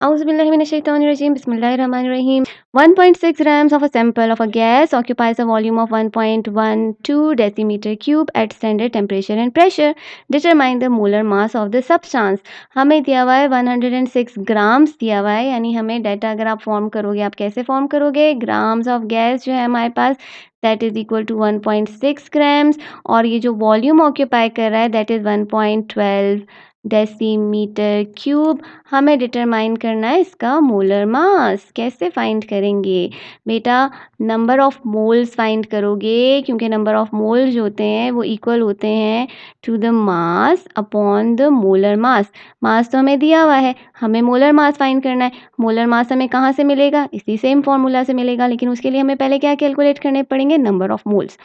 Auzubillahiminash-shaytanir-rajim. Bismillahir-rahmanir-rahim. 1.6 grams of a sample of a gas occupies a volume of 1.12 decimeter cube at standard temperature and pressure. Determine the molar mass of the substance. हमें दिया हुआ है 106 grams दिया हुआ है, यानी हमें data अगर आप फॉर्म करोगे, आप कैसे फॉर्म करोगे? ग्राम्स ऑफ गैस जो है हमारे पास that is equal to 1.6 grams, और ये जो वॉल्यूम ऑक्यूपाई कर रहा है दैट इज़ 1.12 डेसीमीटर क्यूब। हमें डिटरमाइन करना है इसका मोलर मास। कैसे फाइंड करेंगे बेटा? नंबर ऑफ मोल्स फाइंड करोगे, क्योंकि नंबर ऑफ मोल्स जो होते हैं वो इक्वल होते हैं to the mass upon the molar mass. Mass तो हमें दिया हुआ है, हमें मोलर मास फाइंड करना है। मोलर मास हमें कहाँ से मिलेगा? इसी सेम फॉर्मूला से मिलेगा, लेकिन उसके लिए हमें पहले क्या कैलकुलेट करने पड़ेंगे? Number of moles.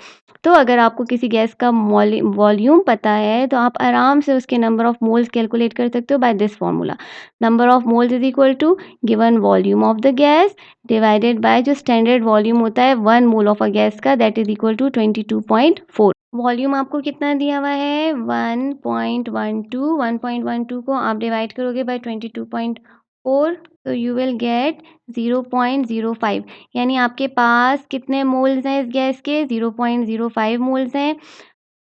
तो अगर आपको किसी गैस का वॉल्यूम पता है तो आप आराम से उसके नंबर ऑफ मोल्स कैलकुलेट कर सकते हो by this formula. Number of moles is equal to given volume of the gas divided by जो स्टैंडर्ड वॉल्यूम होता है 1 मोल ऑफ अ गैस का, that is equal to 22.4। Volume आपको कितना दिया हुआ है? 1.12। 1.12 को आप डिवाइड करोगे बाय 22.4 तो यू विल गेट 0.05, यानी आपके पास कितने मोल्स हैं इस गैस के? 0.05 मोल्स हैं।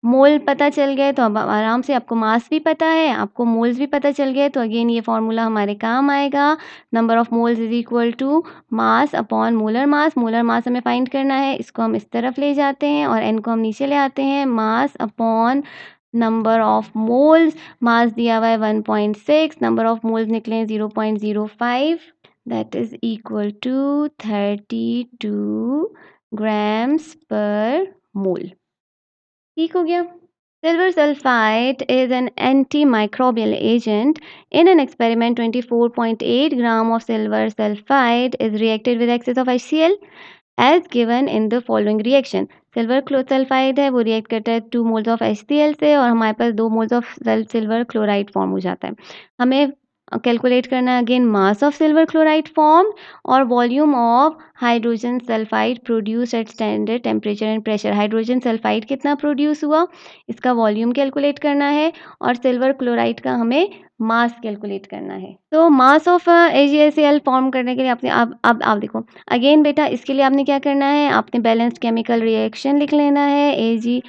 मोल पता चल गए तो अब आराम से, आपको मास भी पता है, आपको मोल्स भी पता चल गए, तो अगेन ये फॉर्मूला हमारे काम आएगा। Number of moles is equal to mass upon molar mass. Molar mass हमें फाइंड करना है, इसको हम इस तरफ ले जाते हैं और एन को हम नीचे ले आते हैं। Mass upon number of moles, mass दिया हुआ है 1.6, नंबर ऑफ मोल्स निकले 0.05, that is equal to 32 grams पर मोल। ठीक हो गया। Silver sulfide is an antimicrobial agent. In an experiment, 24.8 gram of silver sulfide is reacted with excess of HCl as given in the following reaction. Silver sulphide है, वो react करता है 2 moles of HCl से, और हमारे पास 2 moles of silver chloride form हो जाता है। हमें कैलकुलेट करना है again mass of silver chloride form और volume of hydrogen sulphide produce at standard temperature and pressure. Hydrogen sulphide कितना प्रोड्यूस हुआ, इसका वॉल्यूम कैलकुलेट करना है, और सिल्वर क्लोराइड का हमें मास कैलकुलेट करना है। तो मास ऑफ AgSal फॉर्म करने के लिए आपने अब आप देखो अगेन बेटा, इसके लिए आपने क्या करना है? आपने बैलेंस्ड केमिकल रिएक्शन लिख लेना है। Ag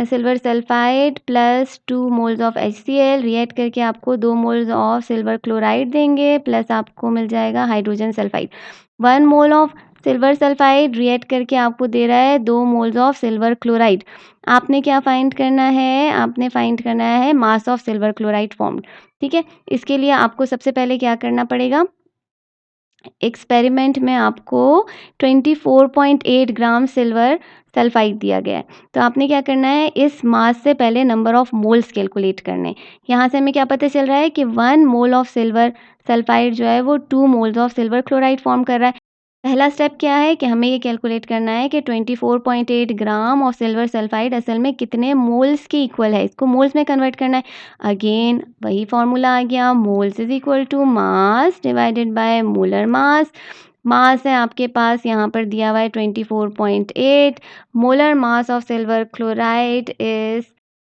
silver sulphide plus 2 moles of HCl react करके आपको 2 मोल्स ऑफ सिल्वर क्लोराइड देंगे, प्लस आपको मिल जाएगा hydrogen sulphide. 1 mole of silver sulphide react करके आपको दे रहा है 2 मोल्स ऑफ सिल्वर क्लोराइड। आपने क्या फाइंड करना है? आपने फाइंड करना है मास ऑफ सिल्वर क्लोराइड फॉर्म्ड। ठीक है, इसके लिए आपको सबसे पहले क्या करना पड़ेगा? एक्सपेरिमेंट में आपको 24.8 ग्राम सिल्वर सल्फाइड दिया गया है, तो आपने क्या करना है? इस मास से पहले नंबर ऑफ मोल्स कैलकुलेट करने हैं। यहाँ से हमें क्या पता चल रहा है कि 1 मोल ऑफ सिल्वर सल्फाइड जो है वो 2 moles of silver chloride form कर रहा है। पहला स्टेप क्या है कि हमें ये कैलकुलेट करना है कि 24.8 ग्राम ऑफ सिल्वर सल्फाइड असल में कितने मोल्स के इक्वल है, इसको मोल्स में कन्वर्ट करना है। अगेन वही फॉर्मूला आ गया, moles is equal to mass divided by molar mass. Mass है आपके पास यहाँ पर दिया हुआ है 24.8। Molar mass of silver chloride is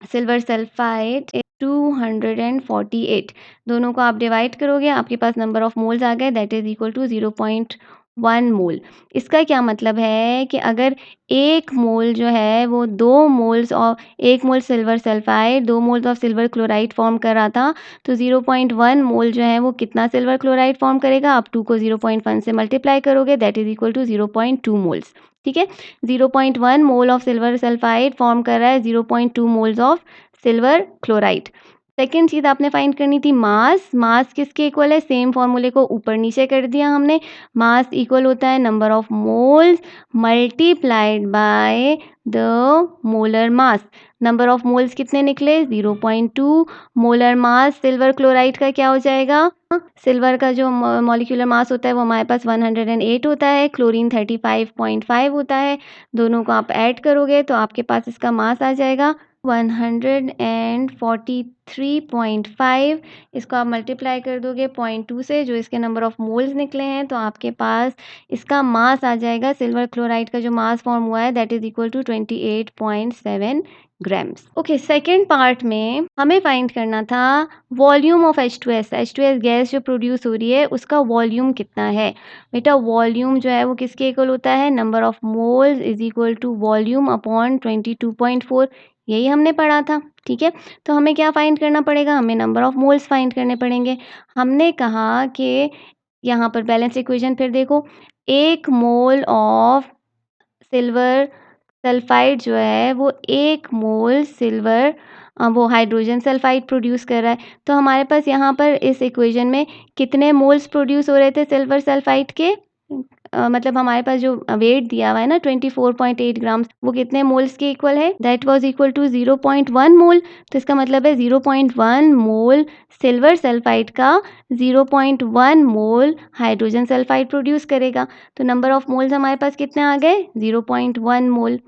silver sulphide 248। दोनों को आप डिवाइड करोगे, आपके पास नंबर ऑफ मोल्स आ गए, that is equal to 0.1 mole. इसका क्या मतलब है कि अगर 1 मोल जो है वो 2 moles of 1 mole silver sulphide 2 moles of silver chloride form कर रहा था, तो 0.1 मोल जो है वो कितना सिल्वर क्लोराइड फॉर्म करेगा? आप 2 को 0.1 से मल्टीप्लाई करोगे, that is equal to 0.2 moles. ठीक है, 0.1 mole of silver sulphide form कर रहा है 0.2 moles of silver chloride. Second चीज़ आपने फाइंड करनी थी मास। मास किसके इक्वल है? सेम फॉर्मूले को ऊपर नीचे कर दिया हमने। मास इक्वल होता है number of moles multiplied by the molar mass. Number of moles कितने निकले? 0.2। मोलर मास सिल्वर क्लोराइड का क्या हो जाएगा? सिल्वर का जो मॉलिक्यूलर मास होता है वो हमारे पास 108 होता है, क्लोरीन 35.5 होता है। दोनों को आप ऐड करोगे तो आपके पास इसका मास आ जाएगा 143.5, इसको आप मल्टीप्लाई कर दोगे 0.2 से, जो इसके नंबर ऑफ मोल्स निकले हैं, तो आपके पास इसका मास आ जाएगा। सिल्वर क्लोराइड का जो मास फॉर्म हुआ है that is equal to 28.7 grams. Okay, second part में हमें फाइंड करना था volume of H2S। H2S gas जो प्रोड्यूस हो रही है उसका वॉल्यूम कितना है। बेटा वॉल्यूम जो है वो किसके इक्वल होता है, number of moles is equal to volume upon 22.4, यही हमने पढ़ा था। ठीक है, तो हमें क्या फाइंड करना पड़ेगा, हमें नंबर ऑफ मोल्स फाइंड करने पड़ेंगे। हमने कहा कि यहाँ पर बैलेंस इक्वेशन फिर देखो, 1 मोल ऑफ सिल्वर सल्फाइड जो है वो 1 मोल सिल्वर वो हाइड्रोजन सल्फाइड प्रोड्यूस कर रहा है। तो हमारे पास यहाँ पर इस इक्वेशन में कितने मोल्स प्रोड्यूस हो रहे थे सिल्वर सल्फाइड के, मतलब हमारे पास जो वेट दिया हुआ है ना 24.8 ग्राम्स, वो कितने मोल्स के इक्वल है, दैट वाज इक्वल टू 0.1 मोल। तो इसका मतलब है 0.1 मोल सिल्वर सल्फाइड का 0.1 मोल हाइड्रोजन सल्फाइड प्रोड्यूस करेगा। तो नंबर ऑफ मोल्स हमारे पास कितने आ गए, 0.1 मोल।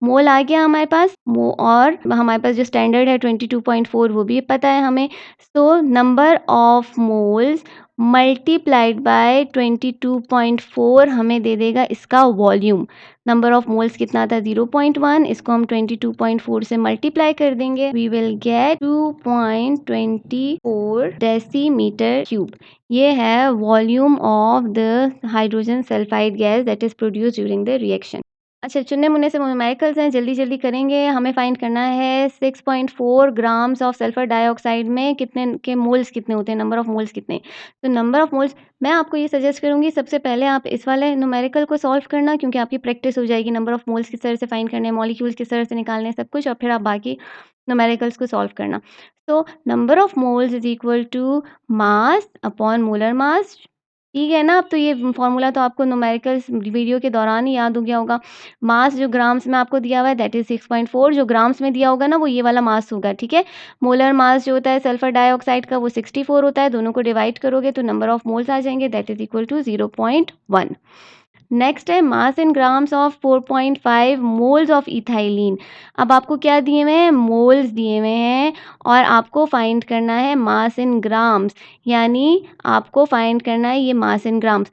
मोल आ गया हमारे पास, और हमारे पास जो स्टैंडर्ड है 22.4 वो भी पता है हमें। So number of moles multiplied bye 22.4 हमें दे देगा इसका वॉल्यूम। नंबर ऑफ मोल्स कितना था 0.1, इसको हम 22.4 से मल्टीप्लाई कर देंगे, we will get 2.24 decimetre cube. ये है volume of the hydrogen sulphide gas that is produce during the reaction. अच्छा, चुनने मुन्ने से न्यूमेरिकल्स हैं, जल्दी जल्दी करेंगे। हमें फाइंड करना है 6.4 ग्राम्स ऑफ सल्फर डाइऑक्साइड में कितने के मोल्स कितने होते हैं, नंबर ऑफ मोल्स कितने। तो नंबर ऑफ मोल्स मैं आपको ये सजेस्ट करूँगी, सबसे पहले आप इस वाले न्यूमेरिकल को सॉल्व करना, क्योंकि आपकी प्रैक्टिस हो जाएगी। नंबर ऑफ मोल्स किस तरह से फाइंड करने हैं, मॉलिक्यूल्स किस तरह से निकालने हैं, सब कुछ, और फिर आप बाकी न्यूमेरिकल्स को सॉल्व करना। तो number of moles is equal to mass upon molar mass. ठीक है ना, अब तो ये फॉर्मूला तो आपको न्यूमेरिकल्स वीडियो के दौरान ही याद हो गया होगा। मास जो ग्राम्स में आपको दिया हुआ है दैट इज 6.4, जो ग्राम्स में दिया होगा ना वो ये वाला मास होगा। ठीक है, मोलर मास जो होता है सल्फर डाइऑक्साइड का वो 64 होता है, दोनों को डिवाइड करोगे तो नंबर ऑफ मोल्स आ जाएंगे, that is equal to 0.1। Next है mass in grams of 4.5 moles of ethylene. अब आपको क्या दिए हुए हैं, मोल्स दिए हुए हैं, और आपको फाइंड करना है मास इन ग्राम्स, यानी आपको फाइंड करना है ये मास इन ग्राम्स।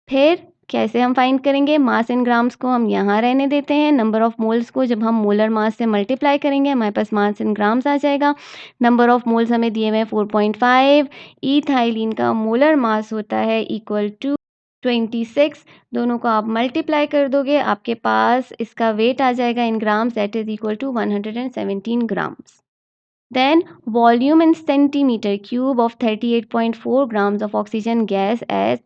फिर कैसे हम फाइंड करेंगे, मास इन ग्राम्स को हम यहाँ रहने देते हैं, नंबर ऑफ मोल्स को जब हम मोलर मास से मल्टीप्लाई करेंगे हमारे पास मास इन ग्राम्स आ जाएगा। नंबर ऑफ मोल्स हमें दिए हुए हैं 4.5, इथाइलिन का मोलर मास होता है इक्वल टू 26, दोनों को आप मल्टीप्लाई कर दोगे, आपके पास इसका वेट आ जाएगा in grams, that is equal to 117 grams. Then volume in centimeter cube of 38.4 grams of oxygen gas at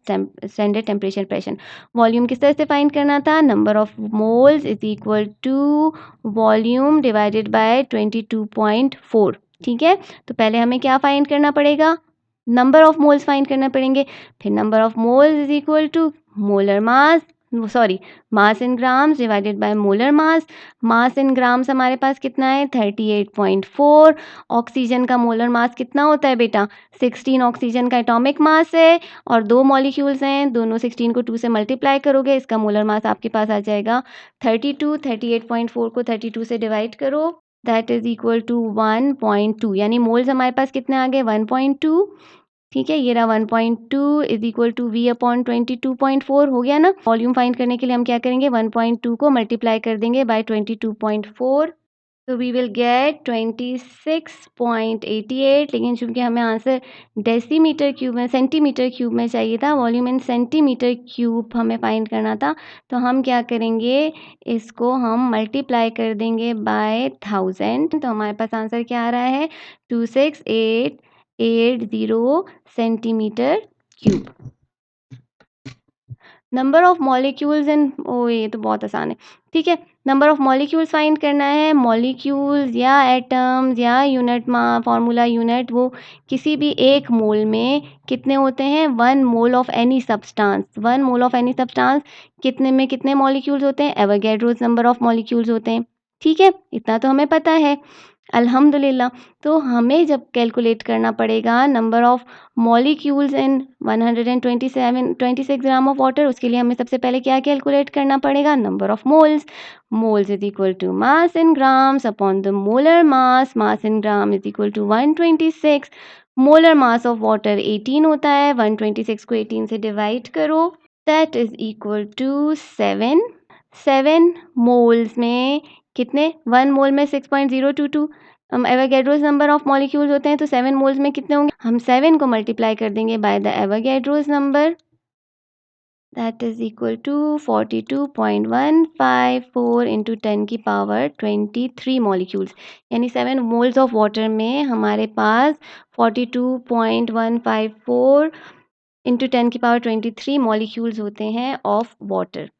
standard temperature pressure. Volume किस तरह से फाइंड करना था, number of moles is equal to volume divided by 22.4। ठीक है, तो पहले हमें क्या फाइंड करना पड़ेगा, नंबर ऑफ मोल्स फाइंड करना पड़ेंगे, फिर number of moles is equal to molar mass, sorry mass in grams divided by molar mass. Mass in grams हमारे पास कितना है 38.4। ऑक्सीजन का मोलर मास कितना होता है बेटा, 16 ऑक्सीजन का एटॉमिक मास है, और 2 मॉलिक्यूल्स हैं, दोनों 16 को 2 से मल्टीप्लाई करोगे, इसका मोलर मास आपके पास आ जाएगा 32। 38.4 को 32 से डिवाइड करो, दैट इज इक्वल टू 1.2, यानी मोल्स हमारे पास कितने आ गए 1.2। ठीक है, ये रहा 1.2 is equal to V upon 22.4 हो गया ना। वॉल्यूम फाइंड करने के लिए हम क्या करेंगे, 1.2 को मल्टीप्लाई कर देंगे बाय 22.4, तो वी विल गेट 26.88। लेकिन चूंकि हमें आंसर डेसीमीटर क्यूब में, सेंटीमीटर क्यूब में चाहिए था, वॉल्यूम इन सेंटीमीटर क्यूब हमें फाइंड करना था, तो हम क्या करेंगे, इसको हम मल्टीप्लाई कर देंगे बाय 1000, तो हमारे पास आंसर क्या आ रहा है 26880 centimetre cube. Number of molecules in, ओ ये तो बहुत आसान है। ठीक है, नंबर ऑफ मॉलिक्यूल्स फाइंड करना है, मॉलिक्यूल्स या एटम्स या यूनिट फॉर्मूला यूनिट, वो किसी भी एक मोल में कितने होते हैं, 1 mole of any substance. 1 mole of any substance कितने में कितने मॉलिक्यूल्स होते हैं, एवोगैड्रोस नंबर ऑफ मॉलिक्यूल्स होते हैं। ठीक है, इतना तो हमें पता है। अल्हम्दुलिल्लाह। तो हमें जब कैलकुलेट करना पड़ेगा number of molecules in 126 gram of water, उसके लिए हमें सबसे पहले क्या कैलकुलेट करना पड़ेगा, number of moles. Moles is equal to mass in grams upon the molar mass, mass in gram is equal to 126। Molar mass of water 18 होता है, 126 को 18 से डिवाइड करो, that is equal to 7। 7 moles में कितने, 1 मोल में 6.022 एवोगैड्रोस नंबर ऑफ मॉलिक्यूल्स होते हैं, तो 7 मोल्स में कितने होंगे, हम 7 को मल्टीप्लाई कर देंगे by the Avogadro's number, that is equal to 42.154 into 10 की पावर 23 मॉलिक्यूल्स। यानी 7 मोल्स ऑफ वाटर में हमारे पास 42.154 इंटू 10 की पावर 23 मॉलिक्यूल्स होते हैं ऑफ वाटर।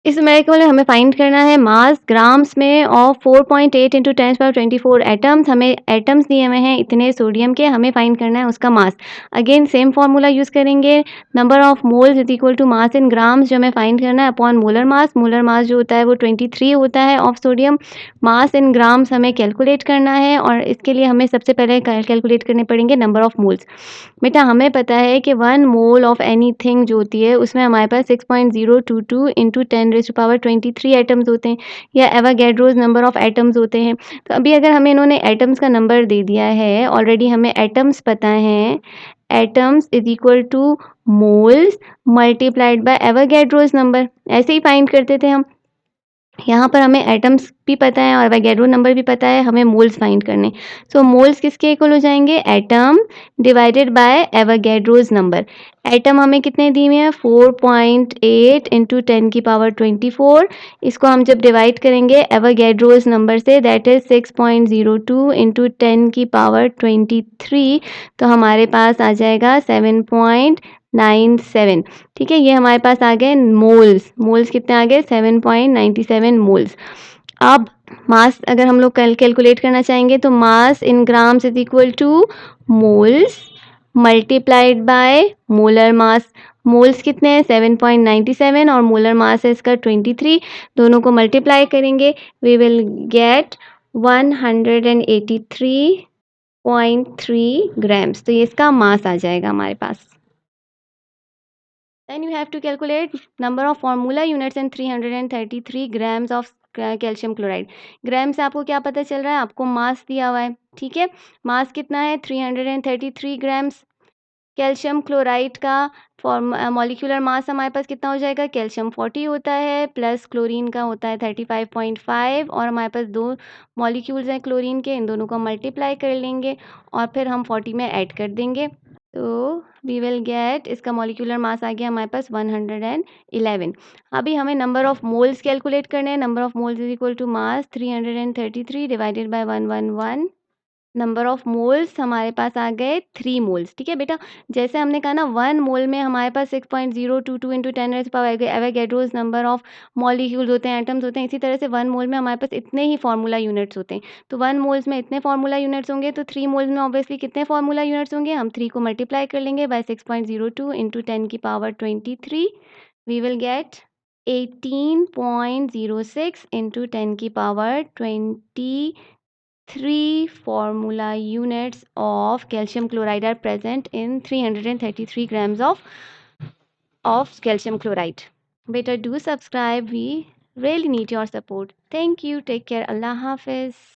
इस न्यूमेरिकल में हमें फाइंड करना है मास ग्राम्स में ऑफ 4.8 इंटू 10⁻24 एटम्स। हमें एटम्स दिए हुए हैं इतने सोडियम के, हमें फाइंड करना है उसका मास। अगेन सेम फार्मूला यूज़ करेंगे, number of moles is equal to mass in grams जो हमें फाइंड करना है upon molar mass. Molar mass जो होता है वो 23 होता है of sodium. Mass in grams हमें कैलकुलेट करना है और इसके लिए हमें सबसे पहले कैलकुलेट करने पड़ेंगे नंबर ऑफ मोल्स। बेटा हमें पता है कि 1 मोल ऑफ एनीथिंग जो होती है उसमें हमारे पास 6.022 इंटू 10⁻23 एटम्स होते हैं, या एवोगैड्रोस नंबर ऑफ एटम्स होते हैं। तो अभी अगर हमें इन्होंने एटम्स का नंबर दे दिया है, ऑलरेडी हमें एटम्स पता हैं, atoms is equal to moles multiplied bye Avogadro's number, ऐसे ही फाइंड करते थे हम। यहाँ पर हमें एटम्स भी पता है और एवोगैड्रो नंबर भी पता है, हमें मोल्स फाइंड करने। सो मोल्स किसके इक्वल हो जाएंगे, atom divided by Avogadro's number. Atom हमें कितने दिए हैं, 4.8 इंटू 10 की पावर 24। इसको हम जब डिवाइड करेंगे एवोगैड्रोस नंबर से, दैट इज 6.02 इंटू 10 की पावर 23, तो हमारे पास आ जाएगा 7.97। ठीक है, ये हमारे पास आ गए मोल्स। मोल्स कितने आ गए, 7.97 मोल्स। अब मास अगर हम लोग कैलकुलेट करना चाहेंगे तो mass in grams is equal to moles multiplied by molar mass. Moles कितने हैं, 7.97 और मोलर मास है इसका 23, दोनों को मल्टीप्लाई करेंगे, वी विल गेट 183.3 ग्राम्स। तो ये इसका मास आ जाएगा हमारे पास। Then you have to calculate number of formula units and 333 grams of calcium chloride. Gram से आपको क्या पता चल रहा है, आपको मास दिया हुआ है। ठीक है, मास कितना है, 333 ग्राम्स। कैल्शियम क्लोराइड का मॉलिक्यूलर मास हमारे पास कितना हो जाएगा, कैल्शियम 40 होता है प्लस क्लोरीन का होता है 35.5, और हमारे पास 2 मॉलिक्यूल्स हैं क्लोरीन के, इन दोनों को मल्टीप्लाई कर लेंगे और फिर हम 40 में ऐड कर देंगे, तो वी विल गेट, इसका मॉलिक्यूलर मास आ गया हमारे पास 111। अभी हमें नंबर ऑफ मोल्स कैलकुलेट करने हैं। Number of moles is equal to mass 333 divided by 111। Number of moles हमारे पास आ गए 3 मोल्स। ठीक है बेटा, जैसे हमने कहा ना 1 मोल में हमारे पास 6.022 into 10⁻⁴ Avogadro's number of molecules होते हैं, एटम्स होते हैं, इसी तरह से 1 मोल में हमारे पास इतने ही फार्मूला यूनिट्स होते हैं। तो 1 मोल्स में इतने फार्मूला यूनिट्स होंगे, तो 3 मोल्स में ऑब्वियसली कितने फार्मूला यूनिट्स होंगे, हम 3 को मल्टीप्लाई कर लेंगे बाय 6.02 इंटू 10 की power 23, we will get 18.06 into 10 की power 23 formula units of calcium chloride are present in 333 grams of calcium chloride. Better do subscribe. We really need your support. Thank you. Take care. Allah Hafiz.